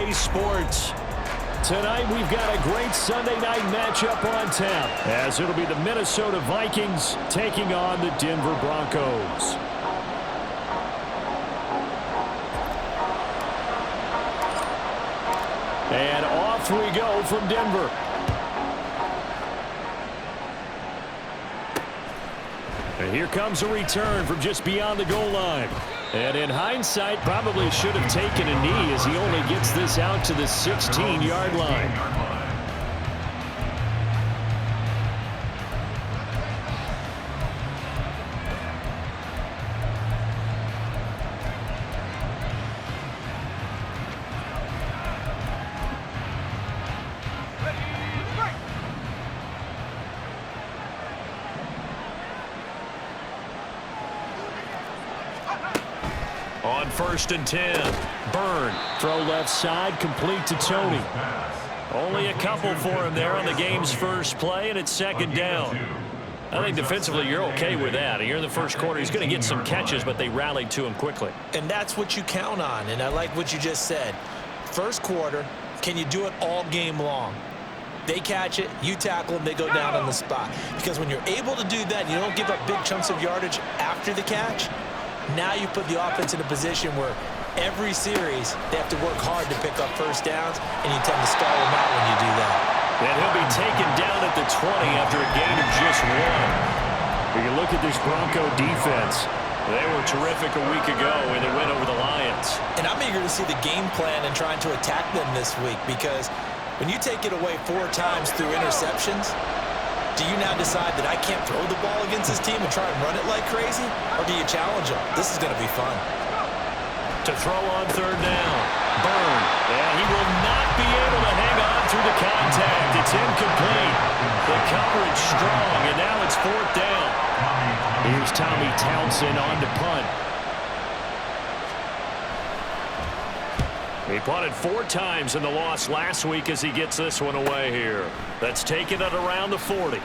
Family Sports. Tonight we've got a great Sunday night matchup on tap, as it'll be the Minnesota Vikings taking on the Denver Broncos. And off we go from Denver. And here comes a return from just beyond the goal line. And in hindsight, probably should have taken a knee as he only gets this out to the 16-yard line. On 1st and 10, Byrne, throw left side, complete to Tony. Only a couple for him there on the game's first play, and it's 2nd down. I think defensively you're okay with that. You're in the first quarter. He's going to get some catches, but they rallied to him quickly. And that's what you count on, and I like what you just said. First quarter, can you do it all game long? They catch it, you tackle them, they go down on the spot. Because when you're able to do that, you don't give up big chunks of yardage after the catch. Now you put the offense in a position where every series they have to work hard to pick up first downs, and you tend to stall them out when you do that. And he'll be taken down at the 20 after a gain of just 1. When you look at this Bronco defense, they were terrific a week ago when they went over the Lions. And I'm eager to see the game plan and trying to attack them this week, because when you take it away 4 times through interceptions, do you now decide that I can't throw the ball against this team and try and run it like crazy? Or do you challenge them? This is going to be fun. To throw on 3rd down, Byrne. And he will not be able to hang on through the contact. It's incomplete. The coverage strong, and now it's 4th down. Here's Tommy Townsend on to punt. He punted 4 times in the loss last week as he gets this one away here. That's taken it around the 40.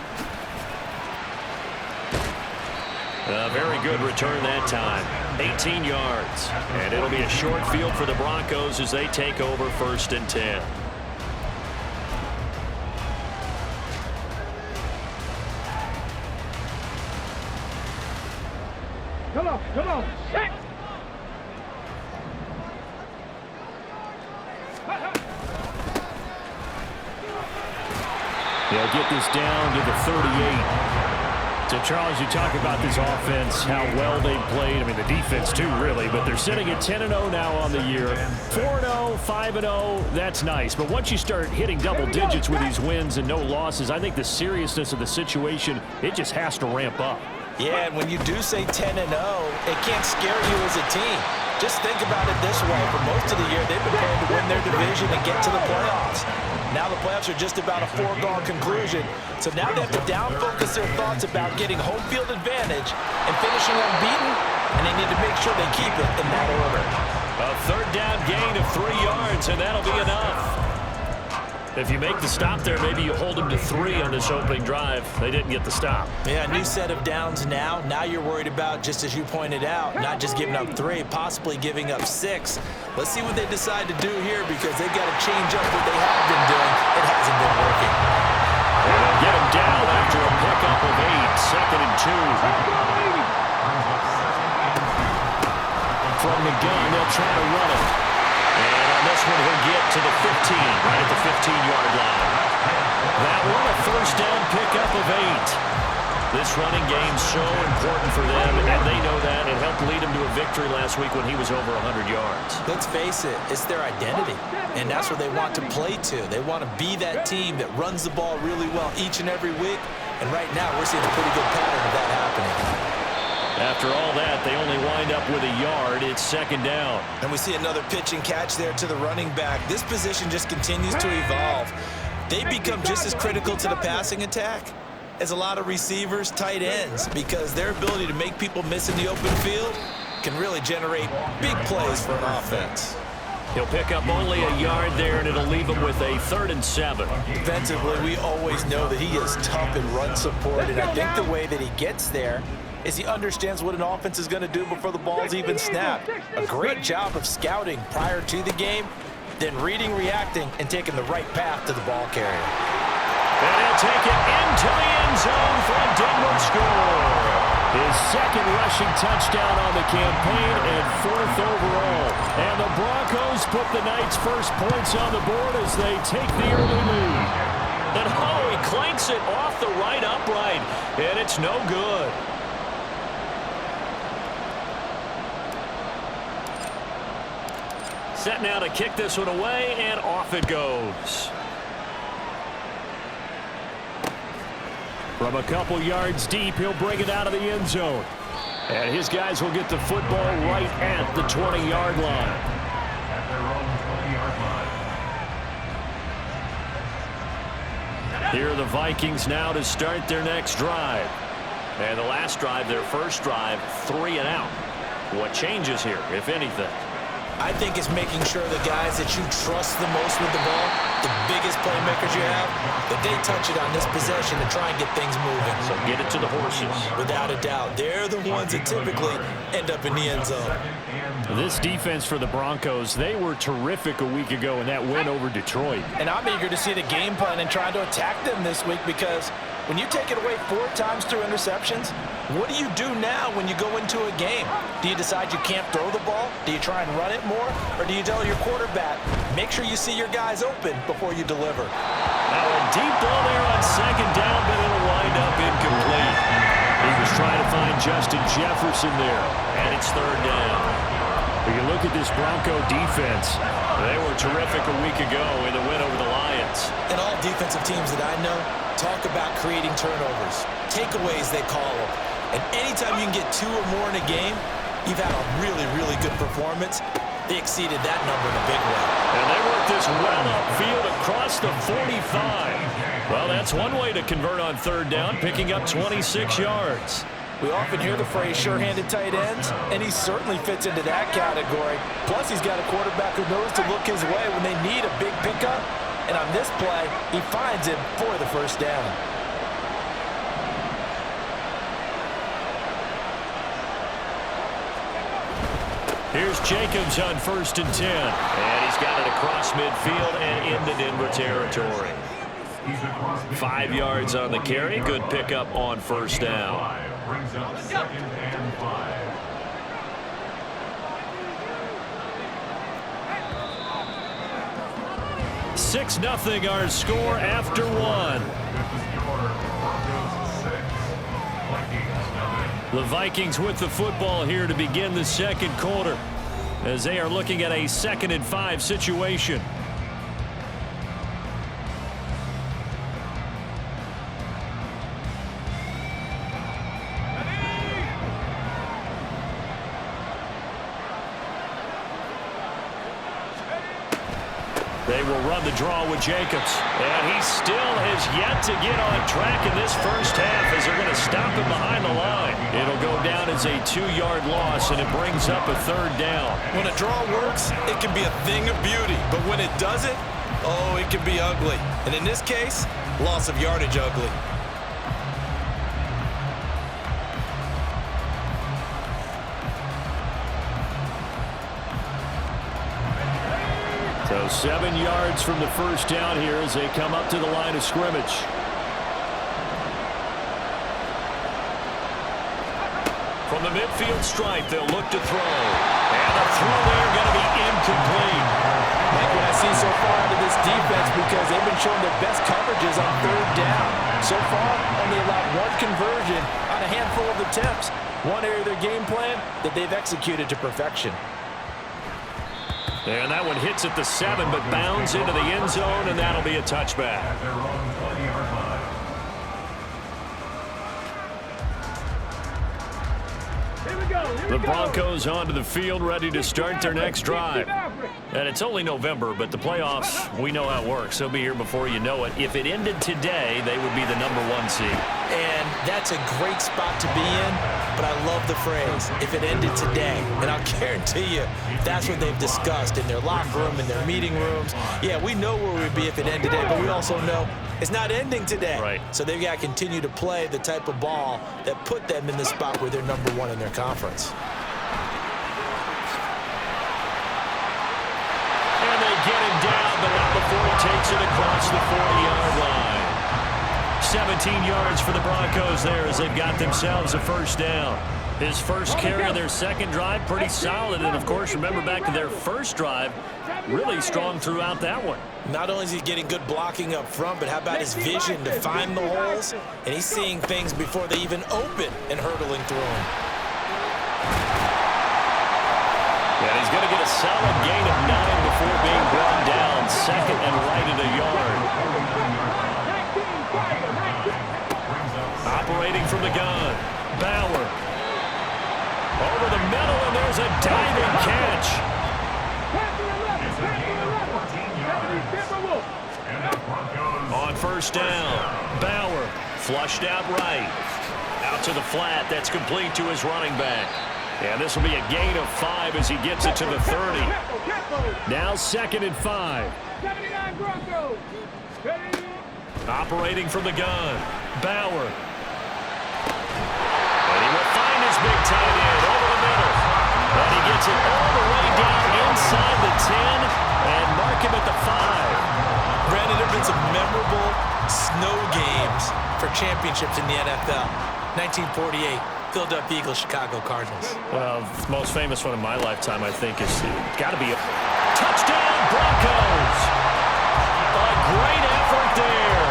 A very good return that time. 18 yards. And it'll be a short field for the Broncos as they take over 1st and 10. Come on, set! They'll get this down to the 38. So, Charles, you talk about this offense, how well they've played. I mean, the defense, too, really. But they're sitting at 10-0 now on the year. 4-0, 5-0, that's nice. But once you start hitting double digits with these wins and no losses, I think the seriousness of the situation, it just has to ramp up. Yeah, and when you do say 10-0, it can't scare you as a team. Just think about it this way. For most of the year, they've been prepared to win their division and get to the playoffs. Now the playoffs are just about a foregone conclusion. So now they have to down-focus their thoughts about getting home field advantage and finishing unbeaten, and they need to make sure they keep it in that order. A 3rd down gain of 3 yards, and that'll be enough. If you make the stop there, maybe you hold them to 3 on this opening drive. They didn't get the stop. Yeah, new set of downs now. Now you're worried about, just as you pointed out, not just giving up 3, possibly giving up 6. Let's see what they decide to do here, because they've got to change up what they have been doing. It hasn't been working. And they'll get him down after a pickup of 8, 2nd and 2. From the gun, they'll try to run it. And on this one, he'll get to the 15, right at the 15-yard line. That one, a 1st down pickup of 8. This running game's so important for them, and they know that. It helped lead him to a victory last week when he was over 100 yards. Let's face it, it's their identity, and that's what they want to play to. They want to be that team that runs the ball really well each and every week, and right now we're seeing a pretty good pattern of that happening. After all that, they only wind up with a yard. It's 2nd down. And we see another pitch and catch there to the running back. This position just continues to evolve. They become just as critical to the passing attack as a lot of receivers, tight ends, because their ability to make people miss in the open field can really generate big plays for an offense. He'll pick up only a yard there, and it'll leave him with a 3rd and 7. Defensively, we always know that he is tough in run support, and I think the way that he gets there is he understands what an offense is going to do before the ball's even snapped. A great job of scouting prior to the game. then reading, reacting, and taking the right path to the ball carrier. And he'll take it into the end zone for a Denver score. His second rushing touchdown on the campaign and 4th overall. And the Broncos put the Knights' first points on the board as they take the early lead. And oh, he clanks it off the right upright, and it's no good. Set now to kick this one away, and off it goes. From a couple yards deep, he'll bring it out of the end zone. And his guys will get the football right at the 20-yard line. Here are the Vikings now to start their next drive. And the last drive, their first drive, 3 and out. What changes here, if anything? I think it's making sure the guys that you trust the most with the ball, the biggest playmakers you have, that they touch it on this possession to try and get things moving. So get it to the horses. Without a doubt. They're the ones that typically end up in the end zone. This defense for the Broncos, they were terrific a week ago in that win over Detroit. And I'm eager to see the game plan and try to attack them this week, because when you take it away 4 times through interceptions, what do you do now when you go into a game? Do you decide you can't throw the ball? Do you try and run it more? Or do you tell your quarterback, make sure you see your guys open before you deliver? Now a deep ball there on second down, but it'll wind up incomplete. He was trying to find Justin Jefferson there, and it's 3rd down. When you look at this Bronco defense, they were terrific a week ago in the win over the Lions. And all defensive teams that I know talk about creating turnovers, takeaways they call them. And anytime you can get 2 or more in a game, you've had a really, really good performance. They exceeded that number in a big way. And they worked this well upfield across the 45. Well, that's one way to convert on 3rd down, picking up 26 yards. We often hear the phrase sure-handed tight ends, and he certainly fits into that category. Plus, he's got a quarterback who knows to look his way when they need a big pickup. And on this play, he finds him for the 1st down. Here's Jacobs on 1st and 10. And he's got it across midfield and into Denver territory. 5 yards on the carry. Good pickup on 1st down. 6-0 our score after 1. The Vikings with the football here to begin the 2nd quarter as they are looking at a 2nd and 5 situation. They will run the draw with Jacobs. And he still has yet to get on track in this first half as they're going to stop him behind the line. It'll go down as a 2-yard loss, and it brings up a 3rd down. When a draw works, it can be a thing of beauty. But when it doesn't, oh, it can be ugly. And in this case, loss of yardage ugly. So 7 yards from the 1st down here as they come up to the line of scrimmage. From the midfield stripe, they'll look to throw. And the throw there going to be incomplete. Like what I see so far out of this defense, because they've been showing their best coverages on 3rd down. So far, only allowed 1 conversion on a handful of attempts. One area of their game plan that they've executed to perfection. And that one hits at the 7, but bounds into the end zone, and that'll be a touchback. The Broncos onto the field, ready to start their next drive. And it's only November, but the playoffs, we know how it works. They'll be here before you know it. If it ended today, they would be the #1 seed. And that's a great spot to be in, but I love the phrase, if it ended today. And I'll guarantee you, that's what they've discussed in their locker room, in their meeting rooms. Yeah, we know where we'd be if it ended today, but we also know it's not ending today. Right. So they've got to continue to play the type of ball that put them in the spot where they're #1 in their conference. And they get him down, but not before he takes it across the 40-yard line. 17 yards for the Broncos there as they've got themselves a first down. His first carry of their second drive, pretty solid. And, of course, remember back to their first drive, really strong throughout that one. Not only is he getting good blocking up front, but how about his vision to find the holes? And he's seeing things before they even open and hurdling through them. And he's going to get a solid gain of 9 before being brought down. Second and right at a yard. Operating from the gun. Bauer. Over the middle, and there's a diving catch. On first down, Bauer flushed out right. Out to the flat. That's complete to his running back. And this will be a gain of 5 as he gets it to the 30. Now 2nd and 5. Operating from the gun, Bauer. And he will find his big tight end over the middle. And he gets it all the way down inside the 10 and mark him at the 5. Brandon, there have been some memorable snow games for championships in the NFL. 1948, Philadelphia Eagles, Chicago Cardinals. Well, the most famous one in my lifetime, I think, is got to be a touchdown Broncos. A great effort there.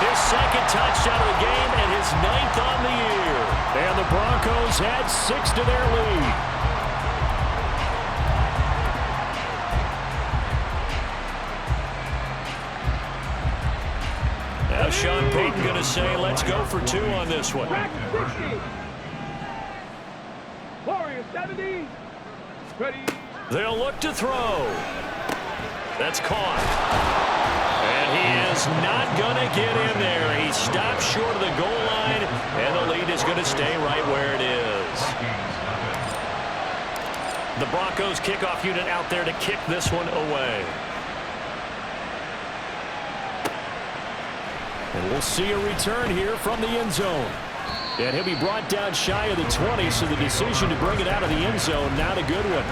His second touchdown of the game and his 9th on the year. And the Broncos add 6 to their lead. Now Sean Payton going to say, let's go for 2 on this one. They'll look to throw. That's caught. And he is not going to get in there. He stopped short of the goal line, and the lead is going to stay right where it is. The Broncos kickoff unit out there to kick this one away. And we'll see a return here from the end zone. And he'll be brought down shy of the 20, so the decision to bring it out of the end zone, not a good one.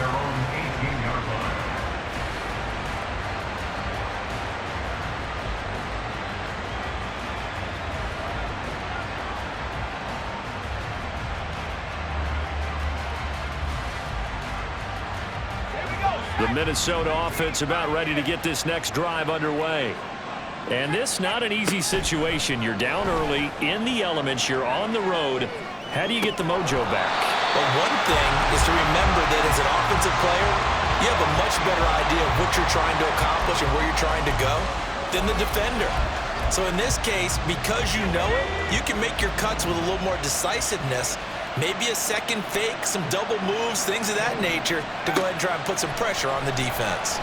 The Minnesota offense about ready to get this next drive underway. And this not an easy situation. You're down early, in the elements, you're on the road. How do you get the mojo back? Well, one thing is to remember that as an offensive player, you have a much better idea of what you're trying to accomplish and where you're trying to go than the defender. So in this case, because you know it, you can make your cuts with a little more decisiveness. Maybe a second fake, some double moves, things of that nature to go ahead and try and put some pressure on the defense.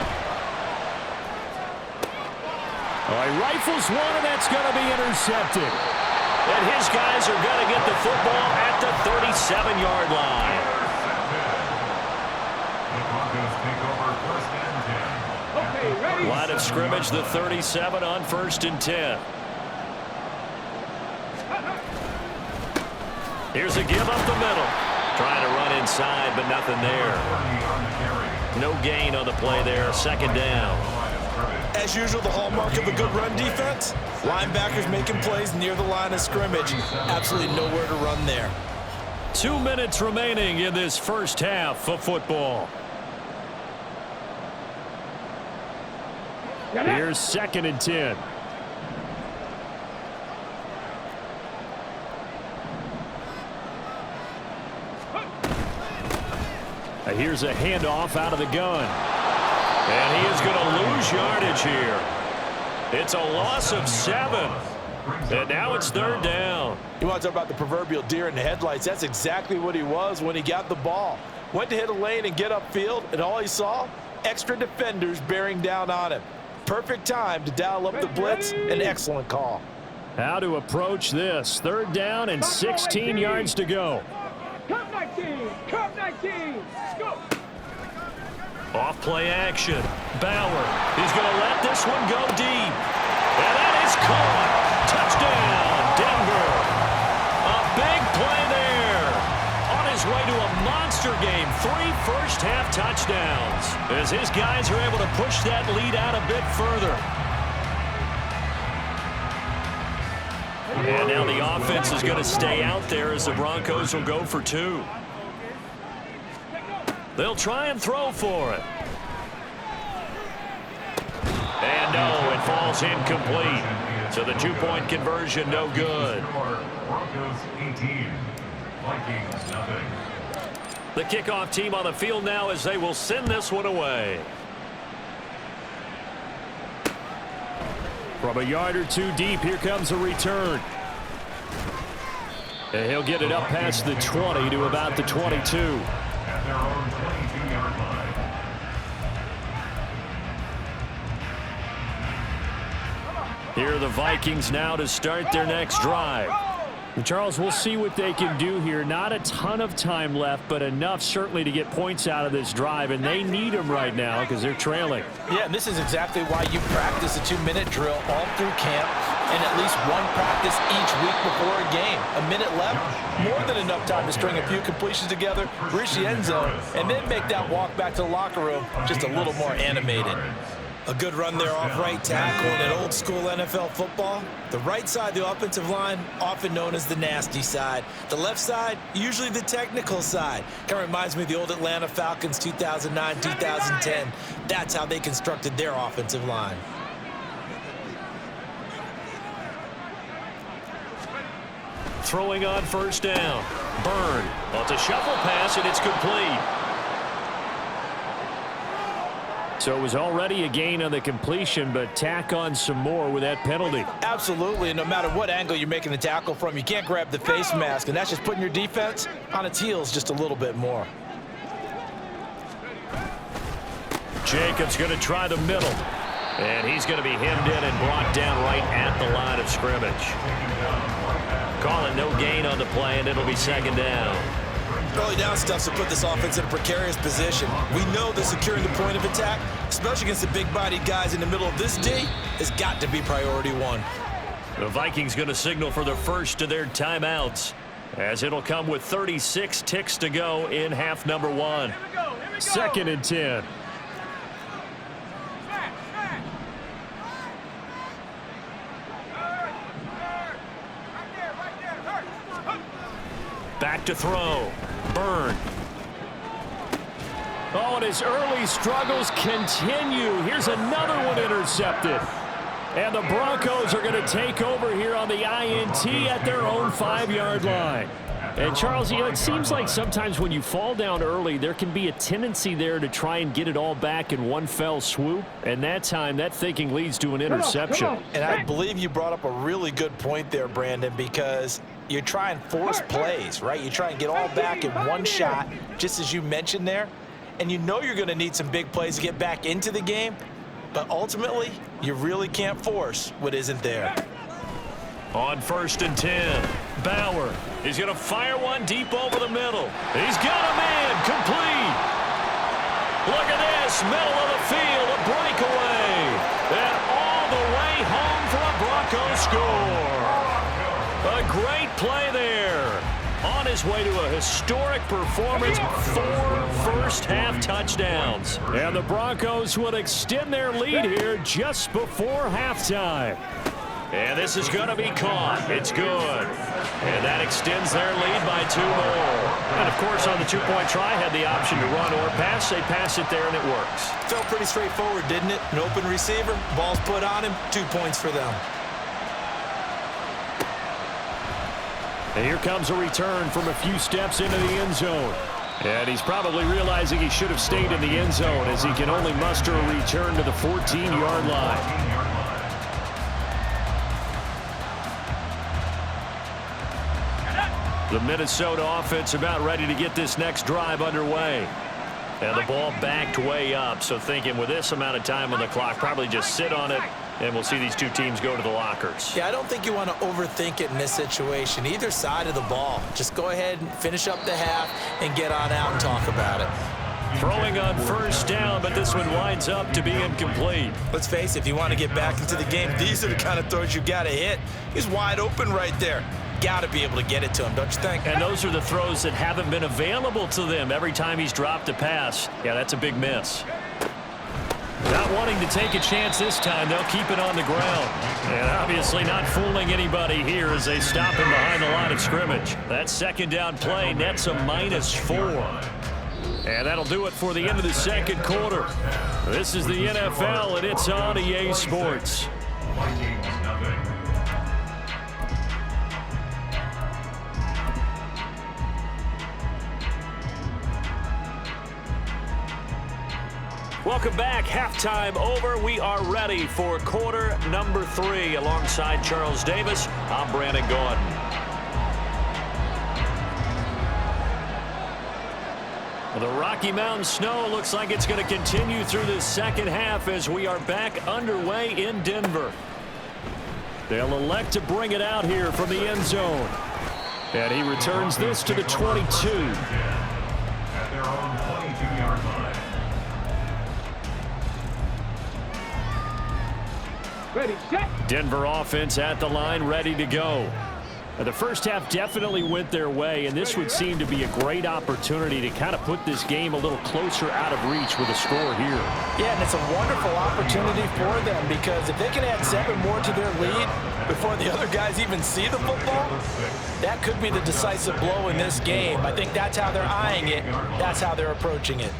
All right, rifles one, and that's going to be intercepted. And his guys are going to get the football at the 37-yard line. Line of scrimmage, the 37 on 1st and 10. Here's a give up the middle. Trying to run inside, but nothing there. No gain on the play there. 2nd down. As usual, the hallmark of a good run defense, linebackers making plays near the line of scrimmage. Absolutely nowhere to run there. 2 minutes remaining in this first half of football. Here's 2nd and 10. Here's a handoff out of the gun. And he is going to lose yardage here. It's a loss of 7. And now it's 3rd down. You want to talk about the proverbial deer in the headlights? That's exactly what he was when he got the ball. Went to hit a lane and get upfield, and all he saw, extra defenders bearing down on him. Perfect time to dial up the blitz. An excellent call. How to approach this. 3rd down and 16 yards to go. Cup 19! Cup 19! Go! Off play action. Bauer is going to let this one go deep. And that is caught. Touchdown, Denver. A big play there. On his way to a monster game. 3 first-half touchdowns as his guys are able to push that lead out a bit further. And now the offense is going to stay out there as the Broncos will go for 2. They'll try and throw for it. And no, it falls incomplete. So the 2-point conversion no good. Broncos 18, Vikings nothing. The kickoff team on the field now as they will send this one away. From a yard or 2 deep, here comes a return. And he'll get it up past the 20 to about the 22. At their own 22-yard line. Here are the Vikings now to start their next drive. And Charles, we'll see what they can do here. Not a ton of time left, but enough certainly to get points out of this drive, and they need them right now because they're trailing. Yeah, and this is exactly why you practice a 2-minute drill all through camp and at least one practice each week before a game. A minute left, more than enough time to string a few completions together, reach the end zone, and then make that walk back to the locker room just a little more animated. A good run there off right tackle in an old-school NFL football. The right side of the offensive line, often known as the nasty side. The left side, usually the technical side. Kind of reminds me of the old Atlanta Falcons 2009-2010. That's how they constructed their offensive line. Throwing on first down. Byrne. Well, it's a shuffle pass, and it's complete. So it was already a gain on the completion, but tack on some more with that penalty. Absolutely, and no matter what angle you're making the tackle from, you can't grab the face mask, and that's just putting your defense on its heels just a little bit more. Jacobs going to try the middle, and he's going to be hemmed in and brought down right at the line of scrimmage. Call it no gain on the play, and it'll be second down. Early down stuff to put this offense in a precarious position. We know that securing the point of attack, especially against the big-bodied guys in the middle of this D, has got to be priority 1. The Vikings going to signal for the first of their timeouts, as it'll come with 36 ticks to go in half number 1. Second and 10. Back to throw. Byrne. Oh, and his early struggles continue. Here's another one intercepted. And the Broncos are going to take over here on the INT at their own 5-yard line. And Charles, you know, it seems like sometimes when you fall down early, there can be a tendency there to try and get it all back in one fell swoop. And that time, that thinking leads to an interception. And I believe you brought up a really good point there, Brandon, because you try and force plays, right? You try and get all back in one shot, just as you mentioned there. And you know you're going to need some big plays to get back into the game. But ultimately, you really can't force what isn't there. On first and 10, Bauer. He's going to fire one deep over the middle. He's got a man, complete. Look at this, middle of the field, a breakaway. And all the way home for a Broncos score. A great play there. On his way to a historic performance, 4 first-half touchdowns. And the Broncos will extend their lead here just before halftime. And this is going to be caught. It's good. And that extends their lead by 2 more. And, of course, on the 2-point try, had the option to run or pass. They pass it there, and it works. Felt pretty straightforward, didn't it? An open receiver, ball's put on him, 2 points for them. And here comes a return from a few steps into the end zone. And he's probably realizing he should have stayed in the end zone as he can only muster a return to the 14-yard line. The Minnesota offense about ready to get this next drive underway. And the ball backed way up, so thinking with this amount of time on the clock, probably just sit on it, and we'll see these two teams go to the lockers. Yeah, I don't think you want to overthink it in this situation. Either side of the ball. Just go ahead and finish up the half and get on out and talk about it. Throwing on first down, but this one winds up to be incomplete. Let's face it, if you want to get back into the game, these are the kind of throws you got to hit. He's wide open right there. got to be able to get it to him, don't you think? And those are the throws that haven't been available to them every time he's dropped a pass. Yeah, that's a big miss. Not wanting to take a chance this time, they'll keep it on the ground. And obviously not fooling anybody here as they stop him behind the line of scrimmage. That second down play nets a -4. And that'll do it for the end of the second quarter. This is the NFL, and it's on EA Sports. Vikings nothing. Welcome back. Halftime over. We are ready for quarter number 3. Alongside Charles Davis, I'm Brandon Gordon. Well, the Rocky Mountain snow looks like it's going to continue through the second half as we are back underway in Denver. They'll elect to bring it out here from the end zone. And he returns this to the 22. At their own 22-yard line. Ready, set. Denver offense at the line, ready to go. The first half definitely went their way, and this would seem to be a great opportunity to kind of put this game a little closer out of reach with a score here. Yeah, and it's a wonderful opportunity for them because if they can add 7 more to their lead before the other guys even see the football, that could be the decisive blow in this game. I think that's how they're eyeing it. That's how they're approaching it.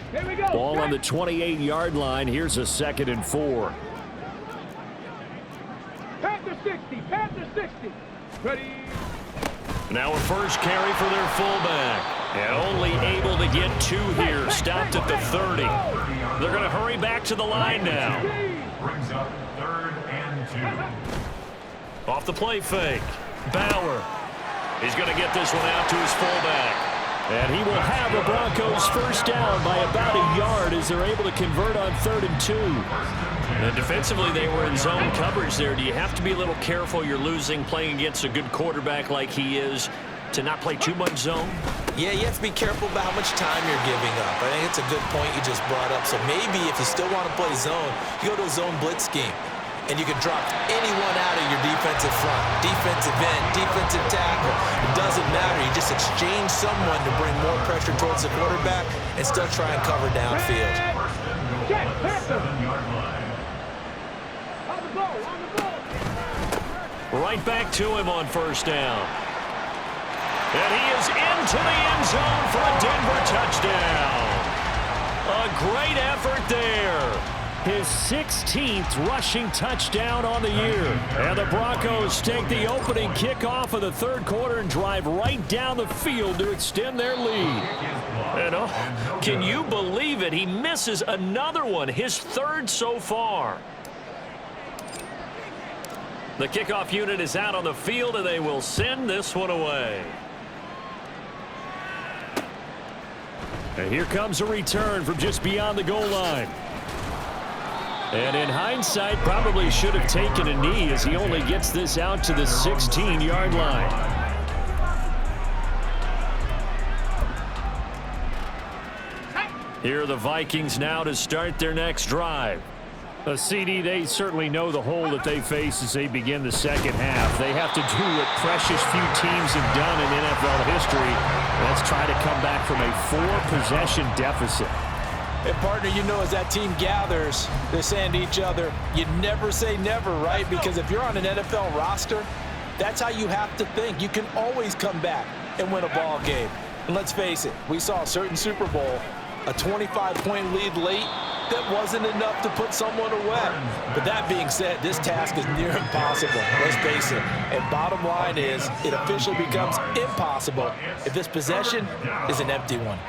Here we go. Ball on the 28-yard line. Here's a 2nd and 4. Panther 60. Panther 60. Ready. Now a first carry for their fullback. And only able to get 2 here. Stopped at the 30. They're going to hurry back to the line now. Brings up 3rd and 2. Off the play fake. Bauer. He's going to get this one out to his fullback. And he will have the Broncos first down by about a yard as they're able to convert on 3rd and 2. And defensively, they were in zone coverage there. Do you have to be a little careful? You're losing, playing against a good quarterback like he is, to not play too much zone? Yeah, you have to be careful about how much time you're giving up. I think it's a good point you just brought up. So maybe if you still want to play zone, you go to a zone blitz scheme. And you can drop anyone out of your defensive front, defensive end, defensive tackle. It doesn't matter. You just exchange someone to bring more pressure towards the quarterback and still try and cover downfield. Check. Panther. 7-yard line. On the ball. On the ball. Right back to him on first down. And he is into the end zone for a Denver touchdown. A great effort there. His 16th rushing touchdown on the year. And the Broncos take the opening kickoff of the 3rd quarter and drive right down the field to extend their lead. And oh, can you believe it? He misses another one, his 3rd so far. The kickoff unit is out on the field, and they will send this one away. And here comes a return from just beyond the goal line. And in hindsight, probably should have taken a knee as he only gets this out to the 16-yard line. Here are the Vikings now to start their next drive. CD, they certainly know the hole that they face as they begin the second half. They have to do what precious few teams have done in NFL history. Let's try to come back from a 4-possession deficit. And partner, you know, as that team gathers, they're saying to each other, you never say never, right? Because if you're on an NFL roster, that's how you have to think. You can always come back and win a ball game. And let's face it, we saw a certain Super Bowl, a 25-point lead late, that wasn't enough to put someone away. But that being said, this task is near impossible. Let's face it. And bottom line is, it officially becomes impossible if this possession is an empty one.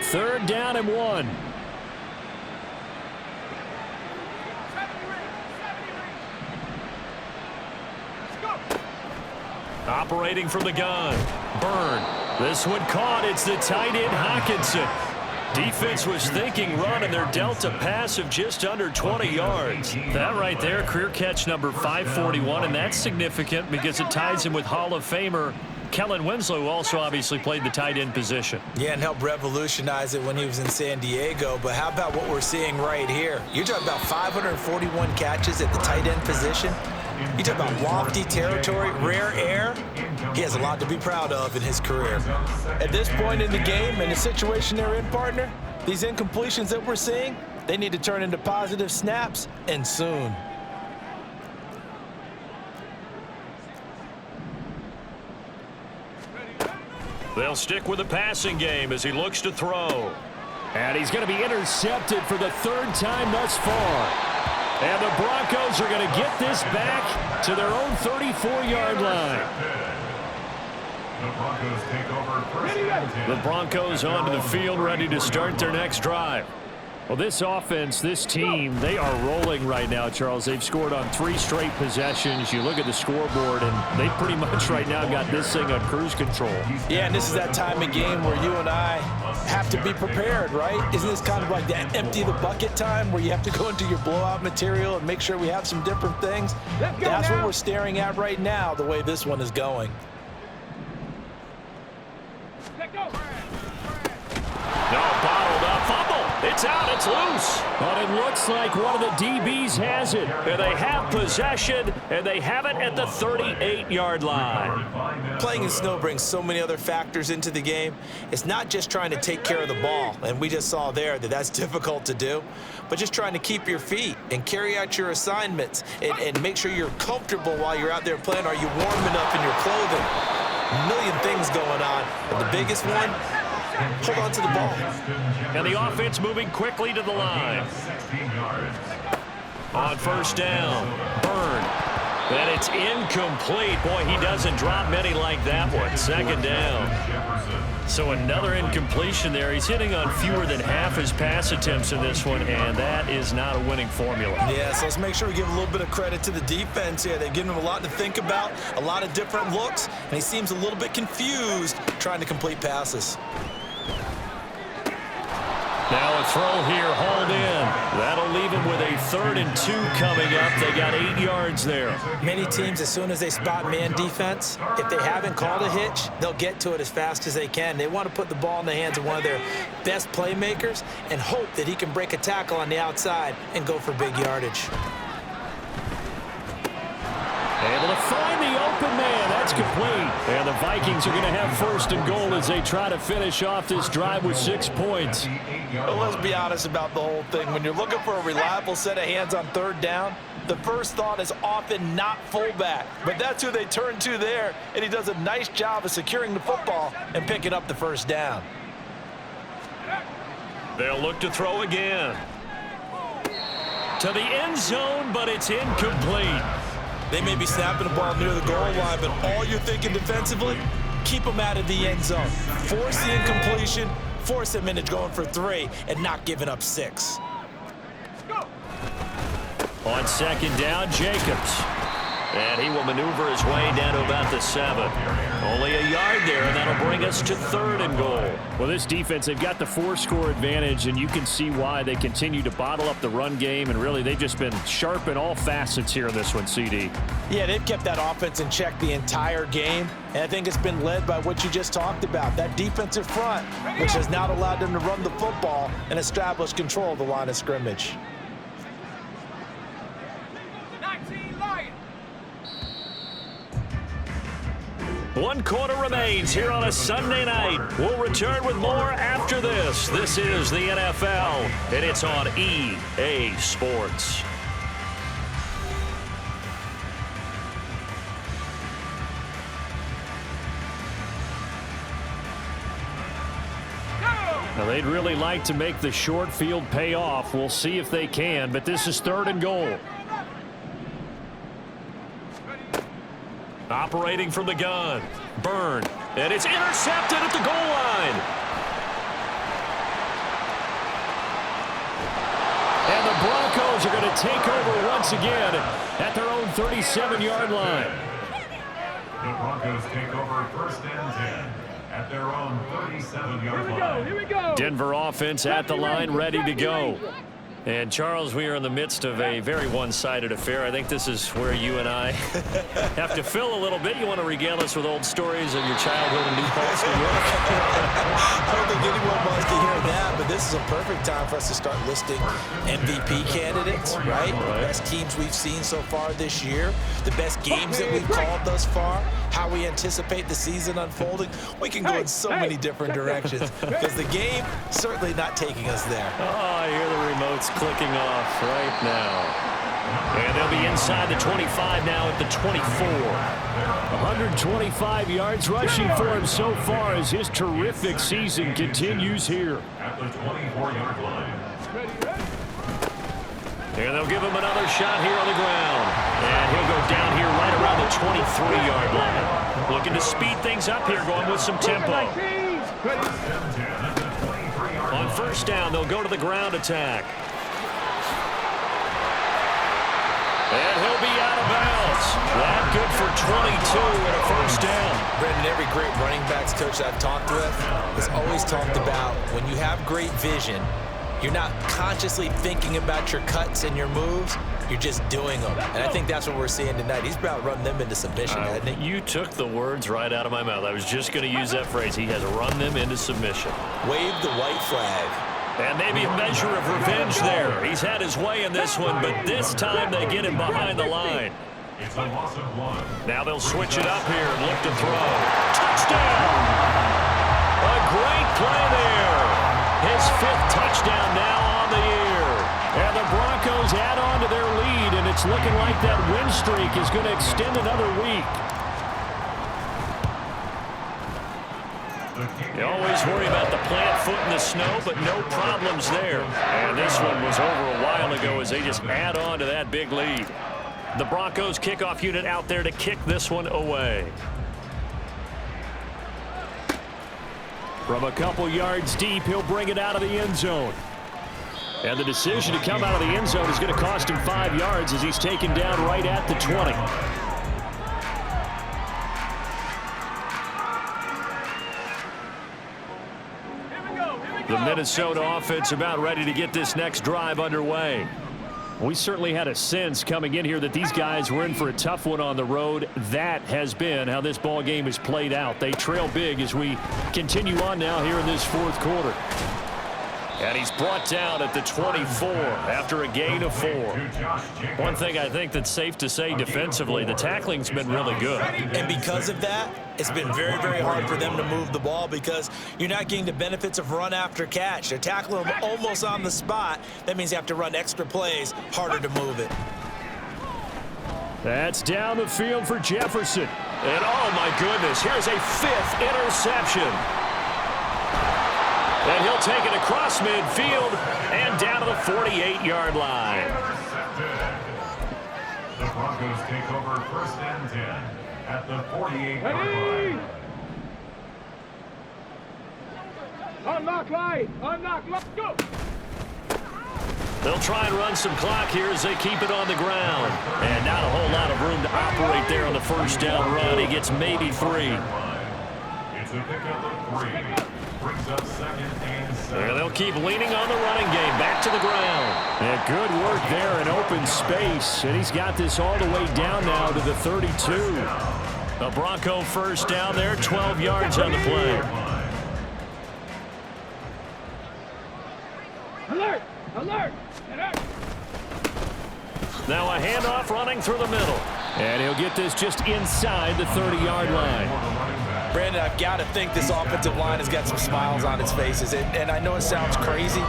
3rd down and 1. Operating from the gun. Byrne. This one caught. It's the tight end, Hockenson. Defense was thinking run, and they're dealt a pass of just under 20 yards. That right there, career catch number 541, and that's significant because it ties him with Hall of Famer Kellen Winslow, who also obviously played the tight end position. Yeah, and helped revolutionize it when he was in San Diego. But how about what we're seeing right here? You're talking about 541 catches at the tight end position. You talk about lofty territory, rare air. He has a lot to be proud of in his career. At this point in the game and the situation they're in, partner, these incompletions that we're seeing, they need to turn into positive snaps, and soon. They'll stick with the passing game as he looks to throw. And he's going to be intercepted for the third time thus far. And the Broncos are going to get this back to their own 34-yard line. The Broncos take over first and 10. The Broncos onto the field, ready to start their next drive. Well, this offense, this team, they are rolling right now, Charles. They've scored on 3 straight possessions. You look at the scoreboard, and they pretty much right now got this thing on cruise control. Yeah, and this is that time of game where you and I have to be prepared, right? Isn't this kind of like that empty the bucket time where you have to go into your blowout material and make sure we have some different things? That's what we're staring at right now, the way this one is going. No, bottled up, fumble. It's out, it's loose. But it looks like one of the DBs has it. And they have possession, and they have it at the 38-yard line. Playing in snow brings so many other factors into the game. It's not just trying to take care of the ball, and we just saw there that that's difficult to do, but just trying to keep your feet and carry out your assignments and make sure you're comfortable while you're out there playing. Are you warm enough in your clothing? A million things going on, but the biggest one, hold on to the ball. And the offense moving quickly to the line. On first down, Byrne. And it's incomplete. Boy, he doesn't drop many like that one. Second down. So another incompletion there. He's hitting on fewer than half his pass attempts in this one, and that is not a winning formula. Yeah, so let's make sure we give a little bit of credit to the defense here. They've given him a lot to think about, a lot of different looks, and he seems a little bit confused trying to complete passes. Now a throw here, hauled in. That'll leave him with a 3rd and 2 coming up. They got 8 yards there. Many teams, as soon as they spot man defense, if they haven't called a hitch, they'll get to it as fast as they can. They want to put the ball in the hands of one of their best playmakers and hope that he can break a tackle on the outside and go for big yardage. Able to find the open man. That's complete. And the Vikings are going to have 1st and goal as they try to finish off this drive with 6 points. But let's be honest about the whole thing. When you're looking for a reliable set of hands on 3rd down, the first thought is often not fullback. But that's who they turn to there, and he does a nice job of securing the football and picking up the 1st down. They'll look to throw again. To the end zone, but it's incomplete. They may be snapping the ball near the goal line, but all you're thinking defensively, keep them out of the end zone. Force the incompletion, force them into going for 3, and not giving up 6. On 2nd down, Jacobs. And he will maneuver his way down to about the 7. Only a yard there, and that'll bring us to 3rd and goal. Well, this defense, they've got the 4-score advantage, and you can see why they continue to bottle up the run game, and really they've just been sharp in all facets here in this one, CD. Yeah, they've kept that offense in check the entire game, and I think it's been led by what you just talked about, that defensive front, which has not allowed them to run the football and establish control of the line of scrimmage. 19 Lions. 1 quarter remains here on a Sunday night. We'll return with more after this. This is the NFL, and it's on EA Sports. Now, they'd really like to make the short field pay off. We'll see if they can, but this is 3rd and goal. Operating from the gun, Byrne, and it's intercepted at the goal line. And the Broncos are going to take over once again at their own 37-yard line. The Broncos take over 1st and 10 at their own 37-yard line. Here we go. Denver offense at the line, ready to go. And, Charles, we are in the midst of a very one-sided affair. I think this is where you and I have to fill a little bit. You want to regale us with old stories of your childhood in New Paltz, New York? I don't think anyone wants to hear that, but this is a perfect time for us to start listing MVP candidates, right? The best teams we've seen so far this year, the best games that we've called thus far, how we anticipate the season unfolding. We can go in so many different directions because the game certainly not taking us there. Oh, I hear the remotes clicking off right now. And they'll be inside the 25 now at the 24. 125 yards rushing for him so far as his terrific season continues here. At the 24-yard line. And they'll give him another shot here on the ground. And he'll go down here right around the 23-yard line. Looking to speed things up here, going with some tempo. On first down, they'll go to the ground attack. And he'll be out of bounds. That good for 22 and a first down. Brendan, every great running backs coach I've talked with has always talked about when you have great vision, you're not consciously thinking about your cuts and your moves. You're just doing them. And I think that's what we're seeing tonight. He's about running them into submission, hasn't he? You took the words right out of my mouth. I was just going to use that phrase. He has run them into submission. Wave the white flag. And maybe a measure of revenge there. He's had his way in this one, but this time they get him behind the line. It's a loss of 1. Now they'll switch it up here and look to throw. Touchdown! A great play there. His 5th touchdown now on the year. And the Broncos add on to their lead, and it's looking like that win streak is going to extend another week. You always worry about the plant foot in the snow, but no problems there. And this one was over a while ago as they just add on to that big lead. The Broncos kickoff unit out there to kick this one away. From a couple yards deep, he'll bring it out of the end zone. And the decision to come out of the end zone is going to cost him 5 yards as he's taken down right at the 20. The Minnesota offense about ready to get this next drive underway. We certainly had a sense coming in here that these guys were in for a tough one on the road. That has been how this ball game is played out. They trail big as we continue on now here in this 4th quarter. And he's brought down at the 24 after a gain of 4. One thing I think that's safe to say defensively, the tackling's been really good. And because of that, it's been very, very hard for them to move the ball because you're not getting the benefits of run after catch. They're tackling them almost on the spot. That means you have to run extra plays, harder to move it. That's down the field for Jefferson. And oh my goodness, here's a 5th interception. And he'll take it across midfield and down to the 48-yard line. The Broncos take over 1st and 10 at the 48-yard line. Unlock line. Unlock line. Go. They'll try and run some clock here as they keep it on the ground. And not a whole lot of room to operate there on the first down run. He gets maybe 3. It's a pickup of 3. Brings up 2nd and 7. And they'll keep leaning on the running game. Back to the ground. And good work there in open space. And he's got this all the way down now to the 32. A Bronco first down there, 12 yards on the play. Alert! Alert! Alert! Now a handoff running through the middle. And he'll get this just inside the 30-yard line. Brandon, I've got to think this offensive line has got some smiles on its faces. And I know it sounds crazy,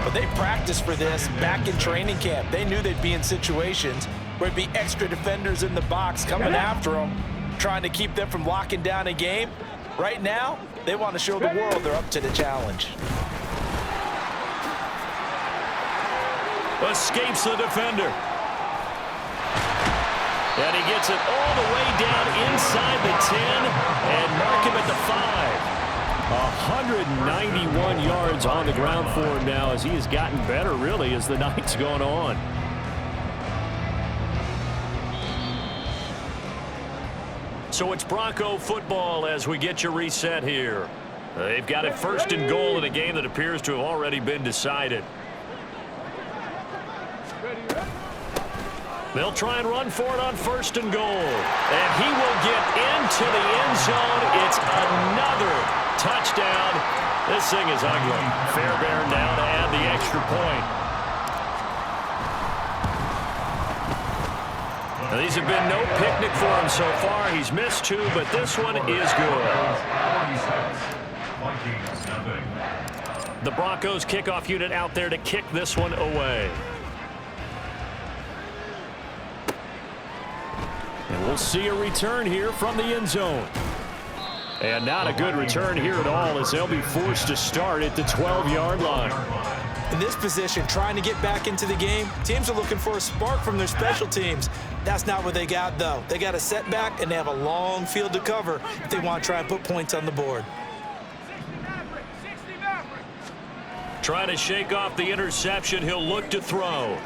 but they practiced for this back in training camp. They knew they'd be in situations where there'd be extra defenders in the box coming after them, trying to keep them from locking down a game. Right now, they want to show the world they're up to the challenge. Escapes the defender. And he gets it all the way down inside the 10 and mark him at the 5. 191 yards on the ground for him now as he has gotten better, really, as the night's gone on. So it's Bronco football as we get you reset here. They've got it 1st and goal in a game that appears to have already been decided. They'll try and run for it on 1st and goal. And he will get into the end zone. It's another touchdown. This thing is ugly. Fairbairn now to add the extra point. Now, these have been no picnic for him so far. He's missed 2, but this one is good. The Broncos kickoff unit out there to kick this one away. And we'll see a return here from the end zone. And not a good return here at all as they'll be forced to start at the 12-yard line. In this position, trying to get back into the game, teams are looking for a spark from their special teams. That's not what they got, though. They got a setback, and they have a long field to cover if they want to try and put points on the board. Trying to shake off the interception. He'll look to throw.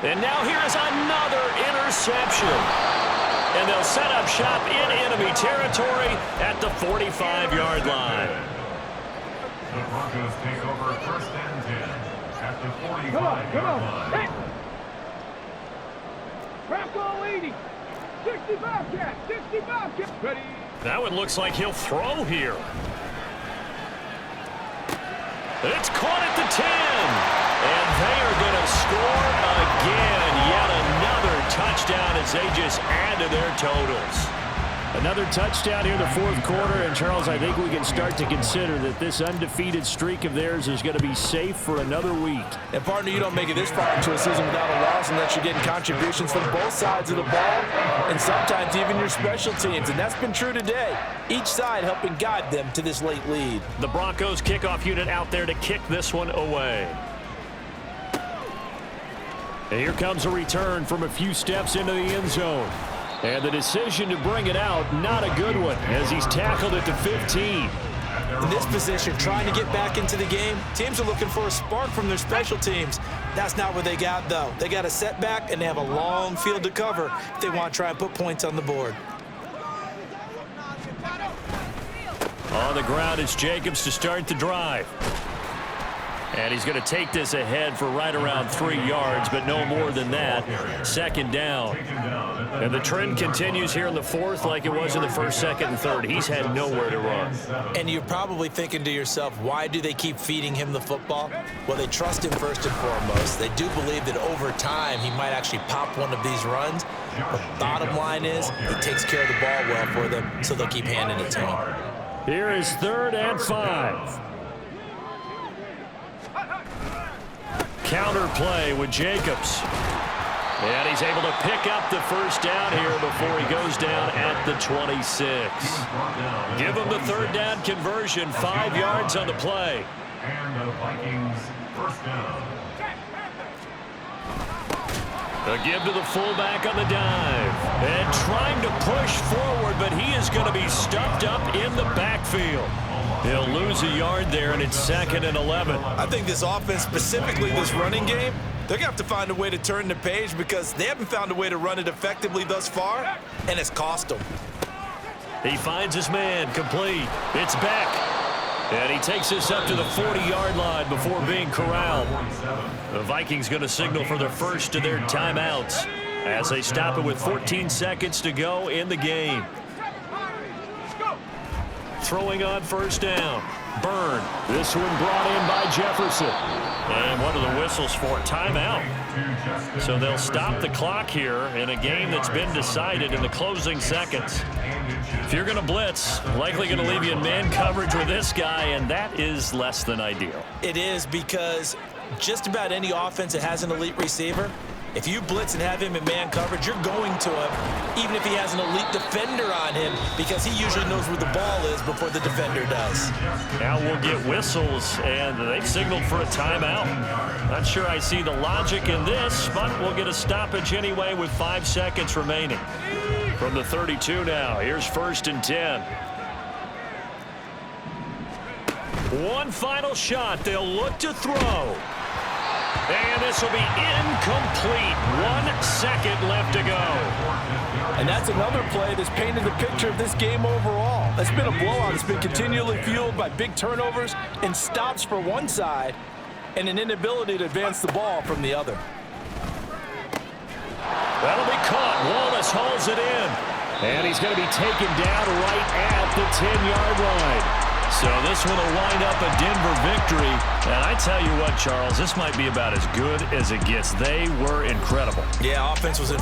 And now here is another interception. And they'll set up shop in enemy territory at the 45-yard line. The Broncos take over 1st and 10 at the 45-yard line. Hey. Bronco 80. 65 cat. 65 cat. Ready. That one looks like he'll throw here. It's caught at the 10. And they are going to score again. Yet another touchdown as they just add to their totals. Another touchdown here in the 4th quarter. And, Charles, I think we can start to consider that this undefeated streak of theirs is going to be safe for another week. And, partner, you don't make it this far into a season without a loss unless you're getting contributions from both sides of the ball and sometimes even your special teams. And that's been true today. Each side helping guide them to this late lead. The Broncos kickoff unit out there to kick this one away. And here comes a return from a few steps into the end zone. And the decision to bring it out, not a good one, as he's tackled at the 15. In this position, trying to get back into the game, teams are looking for a spark from their special teams. That's not what they got, though. They got a setback, and they have a long field to cover if they want to try and put points on the board. On the ground, it's Jacobs to start the drive. And he's going to take this ahead for right around 3 yards, but no more than that. 2nd down. And the trend continues here in the 4th like it was in the 1st, 2nd, and 3rd. He's had nowhere to run. And you're probably thinking to yourself, why do they keep feeding him the football? Well, they trust him first and foremost. They do believe that over time he might actually pop one of these runs. But bottom line is he takes care of the ball well for them, so they'll keep handing it to him. Here is 3rd and 5. Counter play with Jacobs. And he's able to pick up the 1st down here before he goes down at the 26. Give him the 3rd down conversion, 5 yards on the play. And the Vikings 1st down. A give to the fullback on the dive. And trying to push forward, but he is going to be stuffed up in the backfield. He'll lose a yard there, and it's 2nd and 11. I think this offense, specifically this running game, they're going to have to find a way to turn the page because they haven't found a way to run it effectively thus far, and it's cost them. He finds his man, complete. It's Beck. And he takes this up to the 40-yard line before being corralled. The Vikings going to signal for their first of their timeouts as they stop it with 14 seconds to go in the game. Throwing on 1st down. Byrne. This one brought in by Jefferson. And one of the whistles for timeout. So they'll stop the clock here in a game that's been decided in the closing seconds. If you're going to blitz, likely going to leave you in man coverage with this guy, and that is less than ideal. It is because just about any offense that has an elite receiver, if you blitz and have him in man coverage, you're going to him, even if he has an elite defender on him, because he usually knows where the ball is before the defender does. Now we'll get whistles, and they've signaled for a timeout. Not sure I see the logic in this, but we'll get a stoppage anyway with 5 seconds remaining. From the 32 now, here's 1st and 10. One final shot. They'll look to throw. And this will be incomplete. 1 second left to go. And that's another play that's painted the picture of this game overall. It's been a blowout. It's been continually fueled by big turnovers and stops for one side and an inability to advance the ball from the other. That'll be caught. Wallace hauls it in. And he's going to be taken down right at the 10-yard line. So this one will wind up a Denver victory. And I tell you what, Charles, this might be about as good as it gets. They were incredible. Yeah, offense was in